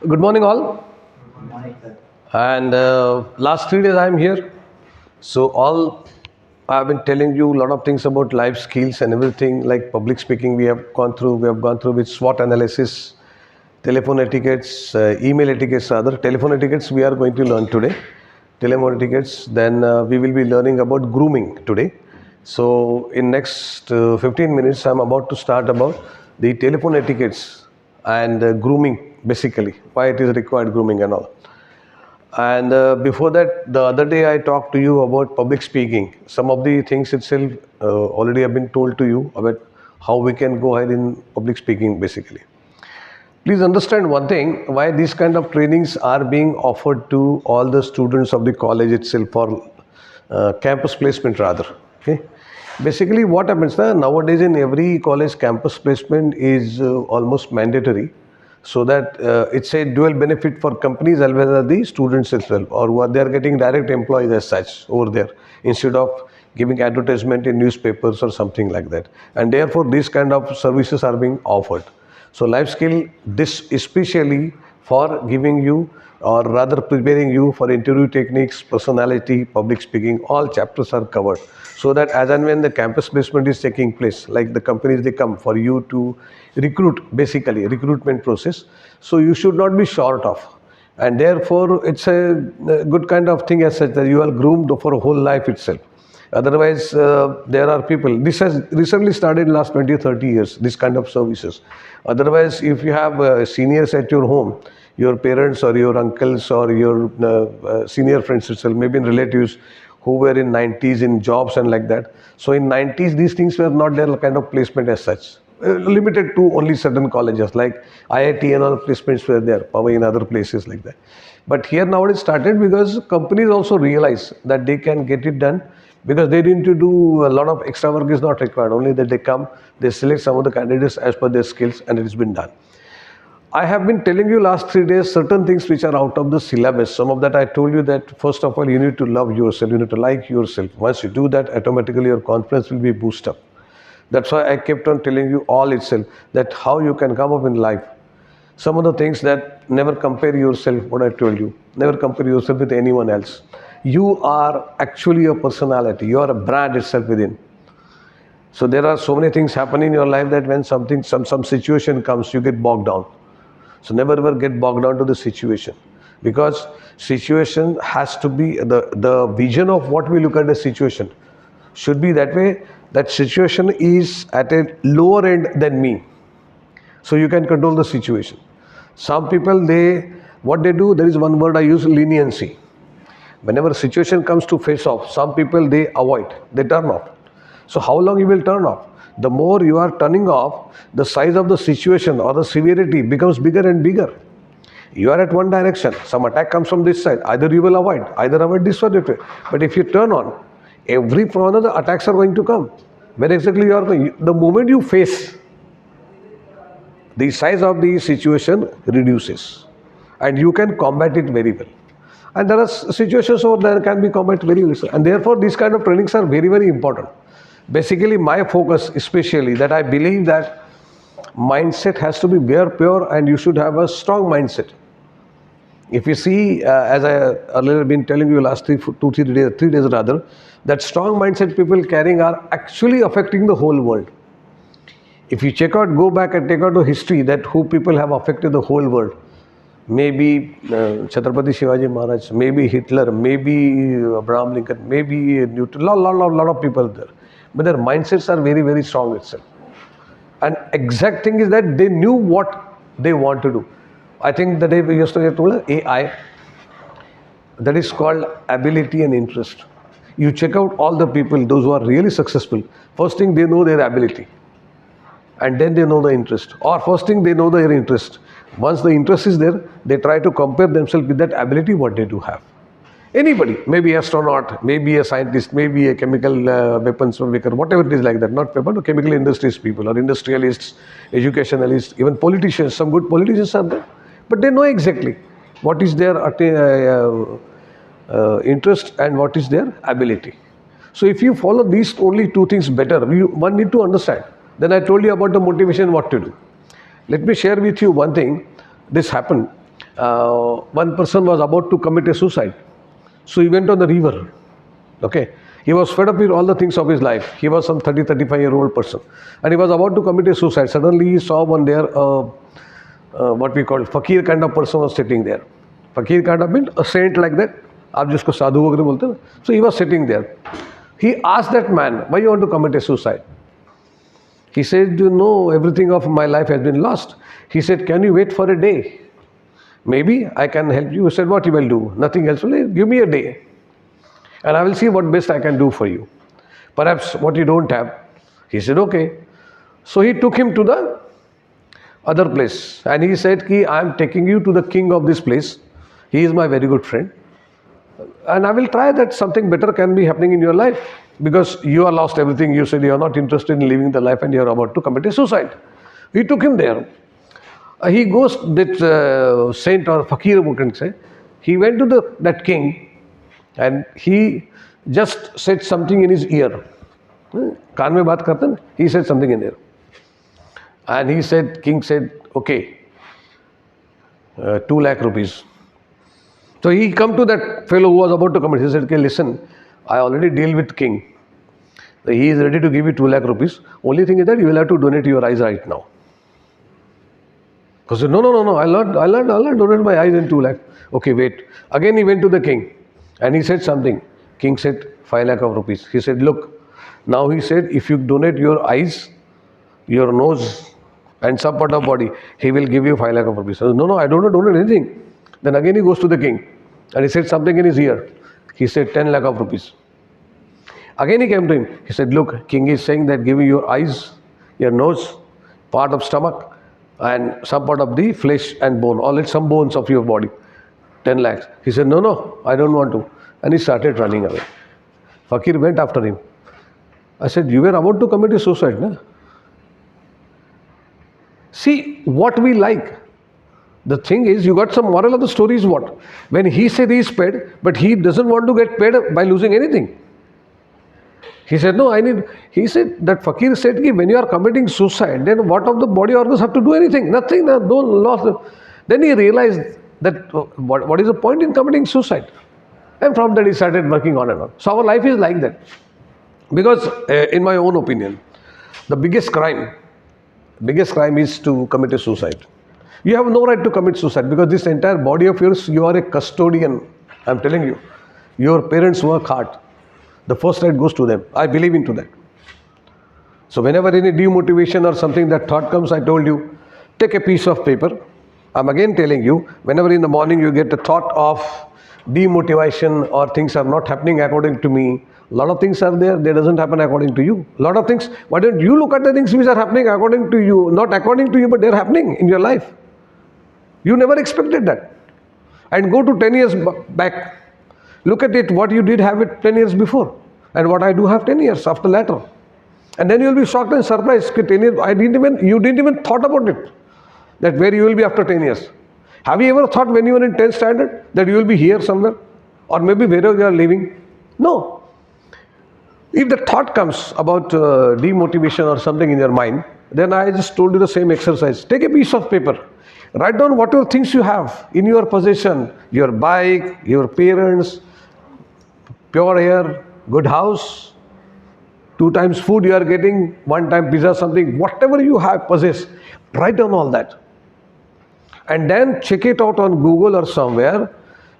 Good morning, all. And last 3 days I am here. So all I've been telling you a lot of things about life skills and everything, like public speaking. We have gone through. We have gone through with SWOT analysis, telephone etiquettes, email etiquettes. Rather, telephone etiquettes we are going to learn today. Telephone etiquettes. Then we will be learning about grooming today. So in next 15 minutes, I'm about to start about the telephone etiquettes and grooming, basically why it is required grooming and all. And before that, the other day I talked to you about public speaking. Some of the things itself already have been told to you about how we can go ahead in public speaking, basically. Please understand one thing, why these kind of trainings are being offered to all the students of the college itself for campus placement rather. Okay. Basically what happens nowadays in every college, campus placement is almost mandatory, so that it's a dual benefit for companies as well as the students as well, or who are they are getting direct employees as such over there, instead of giving advertisement in newspapers or something like that. And therefore these kind of services are being offered. So life skill, this especially for giving you, or rather preparing you for interview techniques, personality, public speaking, all chapters are covered. So that as and when the campus placement is taking place, like the companies they come for you to recruit, basically recruitment process, so you should not be short of. And therefore it's a good kind of thing as such, that you are groomed for a whole life itself. Otherwise, there are people, this has recently started last 20, 30 years, this kind of services. Otherwise, if you have seniors at your home, your parents or your uncles or your senior friends itself, maybe relatives who were in 90s in jobs and like that. So in 90s, these things were not their kind of placement as such. Limited to only certain colleges like IIT and all placements were there, probably in other places like that. But here now it started because companies also realize that they can get it done, because they need to do a lot of extra work is not required. Only that they come, they select some of the candidates as per their skills, and it has been done. I have been telling you last 3 days certain things which are out of the syllabus. Some of that I told you that first of all you need to love yourself, you need to like yourself. Once you do that, automatically your confidence will be boosted up. That's why I kept on telling you all itself, that how you can come up in life. Some of the things that never compare yourself, what I told you, never compare yourself with anyone else. You are actually a personality, you are a brand itself within. So there are so many things happening in your life that when something, some situation comes, you get bogged down. So never ever get bogged down to the situation, because situation has to be the vision of what we look at the situation should be that way, that situation is at a lower end than me, so you can control the situation. Some people, they what they do, there is one word I use, leniency. Whenever a situation comes to face off, some people they avoid, they turn off. So how long you will turn off? The more you are turning off, the size of the situation or the severity becomes bigger and bigger. You are at one direction, some attack comes from this side, either you will avoid, either avoid this one. But if you turn on, every from another attacks are going to come. Where exactly you are going? The moment you face, the size of the situation reduces, and you can combat it very well. And there are situations where there can be combat very well, and therefore these kind of trainings are very, very important. Basically my focus especially, that I believe that mindset has to be very pure, and you should have a strong mindset. If you see, as I earlier been telling you last 3 days rather, that strong mindset people carrying are actually affecting the whole world. If you check out, go back and take out the history, that who people have affected the whole world. Maybe Chhatrapati Shivaji Maharaj, maybe Hitler, maybe Abraham Lincoln, maybe Newton, lot of people there. But their mindsets are very, very strong itself. And exact thing is that they knew what they want to do. I think the day we yesterday told AI, that is called ability and interest. You check out all the people, those who are really successful, first thing they know their ability, and then they know the interest, or first thing they know their interest. Once the interest is there, they try to compare themselves with that ability what they do have. Anybody, maybe astronaut, maybe a scientist, maybe a chemical weapons maker, whatever it is like that, not people, chemical industries people, or industrialists, educationalists, even politicians. Some good politicians are there, but they know exactly what is their interest and what is their ability. So if you follow these only two things better, one need to understand. Then I told you about the motivation, what to do. Let me share with you one thing. This happened. one person was about to commit a suicide. So he went on the river. Okay. He was fed up with all the things of his life. He was some 30, 35-year-old person. And he was about to commit a suicide. Suddenly he saw one there, what we call fakir kind of person was sitting there. Fakir kind of means a saint like that. आप जिसको साधु वगैरह बोलते हैं. So he was sitting there. He asked that man, why you want to commit a suicide? He said, you know, everything of my life has been lost. He said, can you wait for a day? Maybe I can help you. He said, what you will do? Nothing else. Well, give me a day. And I will see what best I can do for you. Perhaps what you don't have. He said, okay. So he took him to the other place. And he said, I am taking you to the king of this place. He is my very good friend. And I will try that something better can be happening in your life. Because you are lost everything. You said you are not interested in living the life and you are about to commit a suicide. He took him there. He goes, that saint or fakir, we can say. He went to that king and he just said something in his ear. Kaan mein baat karte na? He said something in there. And he said, king said, okay, 2 lakh rupees. So he come to that fellow who was about to commit. He said, okay, listen, I already deal with king. He is ready to give you 2 lakh rupees. Only thing is that you will have to donate your eyes right now. He said, no, I'll not donate my eyes in 2 lakh. Okay, wait. Again he went to the king and he said something. King said, 5 lakh of rupees. He said, look, now he said, if you donate your eyes, your nose and some part of body, he will give you 5 lakh of rupees. He said, no, I don't donate anything. Then again he goes to the king and he said something in his ear. He said 10 lakh of rupees. Again he came to him. He said, look, king is saying that give me your eyes, your nose, part of stomach and some part of the flesh and bone, or some bones of your body. 10 lakhs. He said, no, I don't want to. And he started running away. Fakir went after him. I said, you were about to commit a suicide, na? See, what we like. The thing is, you got some moral of the story is what? When he said he is paid, but he doesn't want to get paid by losing anything. He said, no, he said, that fakir said, when you are committing suicide, then what of the body organs have to do anything? Nothing, no loss. Then he realized that what is the point in committing suicide? And from that he started working on and on. So our life is like that. Because in my own opinion, the biggest crime is to commit a suicide. You have no right to commit suicide because this entire body of yours, you are a custodian. I am telling you, your parents work hard. The first right goes to them. I believe into that. So whenever any demotivation or something, that thought comes, I told you, take a piece of paper. I'm again telling you, whenever in the morning you get the thought of demotivation or things are not happening according to me, a lot of things are there, they doesn't happen according to you. A lot of things, why don't you look at the things which are happening according to you, not according to you, but they're happening in your life. You never expected that. And go to 10 years back. Look at it, what you did have it 10 years before and what I do have 10 years after later. And then you will be shocked and surprised. 10 years, you didn't even thought about it, that where you will be after 10 years. Have you ever thought when you were in 10th standard that you will be here somewhere? Or maybe wherever you are living? No. If the thought comes about demotivation or something in your mind, then I just told you the same exercise. Take a piece of paper. Write down whatever things you have in your possession. Your bike, your parents, pure air, good house, 2 times food you are getting, 1 time pizza, something, whatever you have possess, write down all that. And then check it out on Google or somewhere.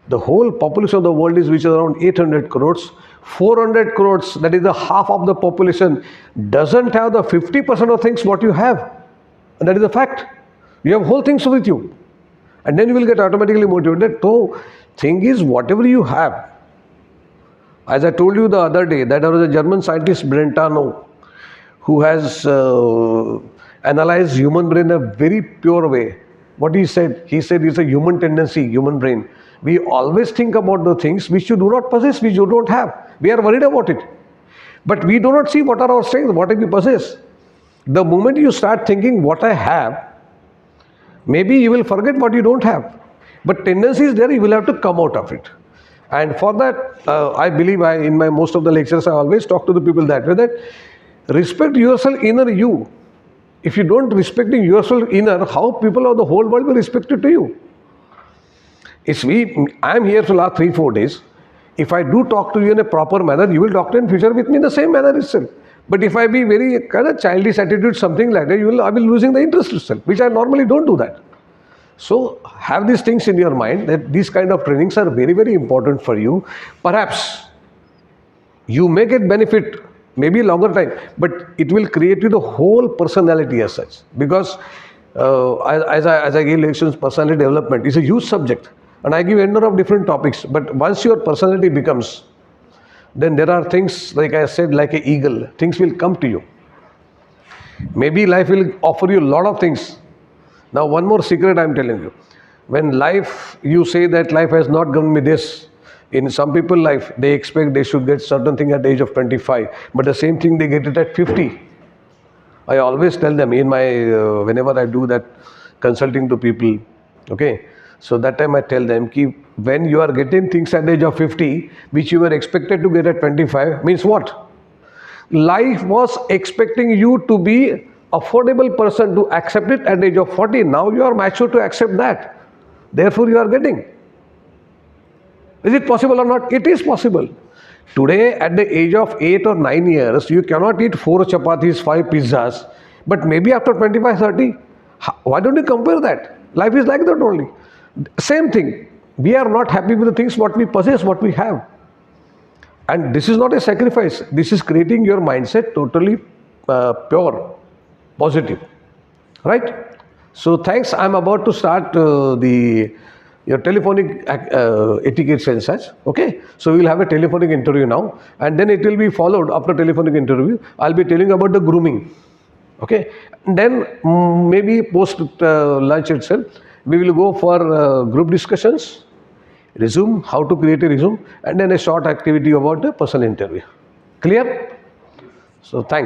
The whole population of the world is which is around 800 crores. 400 crores, that is the half of the population, doesn't have the 50% of things what you have. And that is a fact. You have whole things with you. And then you will get automatically motivated. So, thing is, whatever you have, as I told you the other day, that there was a German scientist, Brentano, who has analyzed human brain in a very pure way. What he said it's a human tendency, human brain. We always think about the things which you do not possess, which you don't have. We are worried about it. But we do not see what are our strengths, what we possess. The moment you start thinking what I have, maybe you will forget what you don't have. But tendency is there, you will have to come out of it. And for that, I believe in my most of the lectures, I always talk to the people that way, that respect yourself inner you. If you don't respecting yourself inner, how people of the whole world will respect it to you? I am here for the last 3-4 days. If I do talk to you in a proper manner, you will talk to in future with me in the same manner itself. But if I be very kind of childish attitude, something like that, I will losing the interest itself, which I normally don't do that. So have these things in your mind that these kind of trainings are very, very important for you. Perhaps you may get benefit maybe longer time, but it will create you the whole personality as such. Because as I give lectures, personality development is a huge subject, and I give a number of different topics. But once your personality becomes, then there are things, like I said, like an eagle, things will come to you. Maybe life will offer you a lot of things. Now, one more secret I'm telling you. When life, you say that life has not given me this. In some people life, they expect they should get certain thing at the age of 25, but the same thing they get it at 50. I always tell them in my, whenever I do that consulting to people, okay, so that time I tell them, when you are getting things at the age of 50, which you were expected to get at 25, means what? Life was expecting you to be affordable person to accept it at the age of 40. Now you are mature to accept that. Therefore you are getting. Is it possible or not? It is possible. Today, at the age of 8 or 9 years, you cannot eat 4 chapatis, 5 pizzas. But maybe after 25, 30, why don't you compare that? Life is like that only. Same thing. We are not happy with the things what we possess, what we have. And this is not a sacrifice. This is creating your mindset totally pure, positive. Right? So thanks. I'm about to start your telephonic etiquettes and such. Okay, so we will have a telephonic interview now, and then it will be followed after telephonic interview. I'll be telling about the grooming. Okay, and then maybe post lunch itself, we will go for group discussions, resume, how to create a resume, and then a short activity about the personal interview. Clear? So thanks.